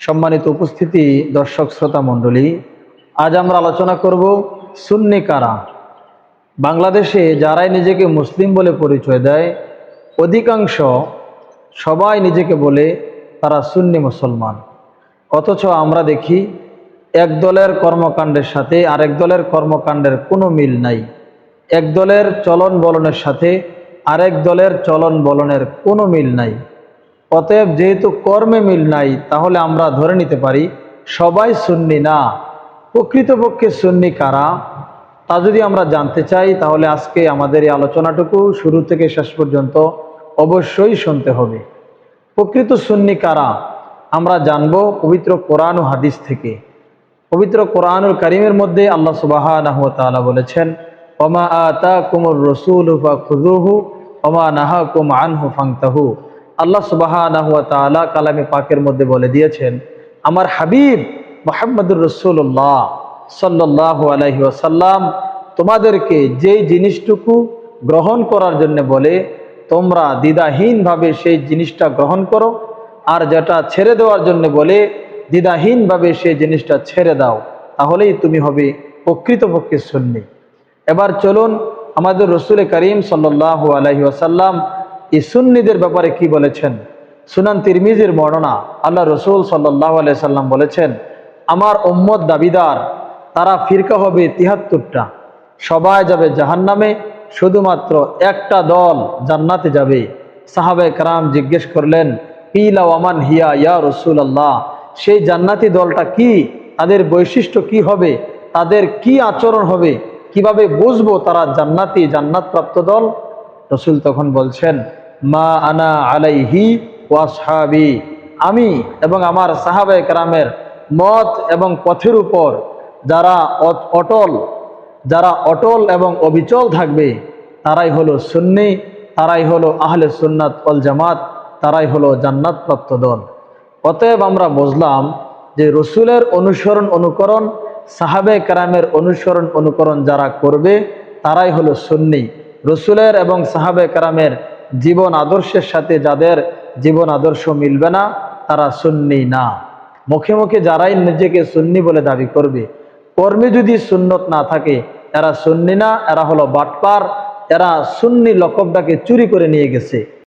সম্মানিত উপস্থিতি, দর্শক শ্রোতা মণ্ডলী, আজ আমরা আলোচনা করব সুন্নি কারা। বাংলাদেশে যারাই নিজেকে মুসলিম বলে পরিচয় দেয়, অধিকাংশ সবাই নিজেকে বলে তারা সুন্নি মুসলমান। অথচ আমরা দেখি এক দলের কর্মকাণ্ডের সাথে আরেক দলের কর্মকাণ্ডের কোনো মিল নাই। এক দলের চলন বলনের সাথে আরেক দলের চলন বলনের কোনো মিল নাই। অতএব যেহেতু কর্মে মিল নাই, তাহলে আমরা ধরে নিতে পারি সবাই সুন্নি না। প্রকৃতপক্ষে সুন্নি কারা তা যদি আমরা জানতে চাই, তাহলে আজকে আমাদের এই আলোচনাটুকু শুরু থেকে শেষ পর্যন্ত অবশ্যই শুনতে হবে। প্রকৃত সুন্নি কারা আমরা জানব পবিত্র কোরআন ও হাদিস থেকে। পবিত্র কোরআনুল কারীমের মধ্যে আল্লাহ সুবহানাহু ওয়া তাআলা বলেছেন, ওমা আতাকুমুর রাসূলু ফাখুযুহু ওমা নাহাকুম আনহু ফান্তাহু। আল্লাহ সুবহানাহু ওয়া তাআলা কালামে পাকের মধ্যে বলে দিয়েছেন, আমার হাবিব মুহাম্মদুর রাসূলুল্লাহ সাল্লাল্লাহু আলাইহি ওয়াসাল্লাম তোমাদেরকে যেই জিনিসটুকু গ্রহণ করার জন্য বলে, তোমরা দ্বিধাহীনভাবে সেই জিনিসটা গ্রহণ করো, আর যেটা ছেড়ে দেওয়ার জন্য বলে দ্বিধাহীনভাবে সেই জিনিসটা ছেড়ে দাও, তাহলেই তুমি হবে প্রকৃতপক্ষে সুন্নি। এবার চলুন আমাদের রসুল করিম সাল্লাল্লাহু আলাইহি ওয়াসাল্লাম এই সুন্নিদের ব্যাপারে কি বলেছেন। সুনান তিরমিজির বর্ণনা, আল্লাহ রসুল সাল্লাল্লাহু আলাইহি সাল্লাম বলেছেন, আমার উম্মত দাবিদার, তারা ফিরকা হবে ৭৩টা, সবাই যাবে জাহান্নামে, শুধুমাত্র একটা দল জান্নাতে যাবে। সাহাবায়ে কেরাম জিজ্ঞেস করলেন, কিলা ওয়ামান হিয়া ইয়া রাসূলুল্লাহ, সেই জান্নাতি দলটা কি, তাদের বৈশিষ্ট্য কি হবে, তাদের কি আচরণ হবে, কিভাবে বুঝবো তারা জান্নাতি, জান্নাতপ্রাপ্ত দল? রসুল তখন বলছেন, মা আনা আলাইহি ওয়া আসহাবি, আমি এবং আমার সাহাবায়ে কেরামের মত এবং পথের উপর যারা অটল এবং অবিচল থাকবে, তারাই হলো সুন্নি, তারাই হলো আহলে সুন্নাত ওয়াল জামাত, তারাই হলো জান্নাতপ্রাপ্ত দল। অতএব আমরা বুঝলাম যে রসুলের অনুসরণ অনুকরণ, সাহাবায়ে কেরামের অনুসরণ অনুকরণ যারা করবে তারাই হলো সুন্নি। রসুলের এবং সাহাবায়ে কেরামের জীবন আদর্শের সাথে যাদের জীবন আদর্শ মিলবে না, তারা সুন্নি না। মুখে মুখে যারাই নিজেকে সুন্নি বলে দাবি করবে, কর্মে যদি সুন্নত না থাকে, এরা সুন্নি না, এরা হলো বাটপার, এরা সুন্নি লকবটাকে চুরি করে নিয়ে গেছে।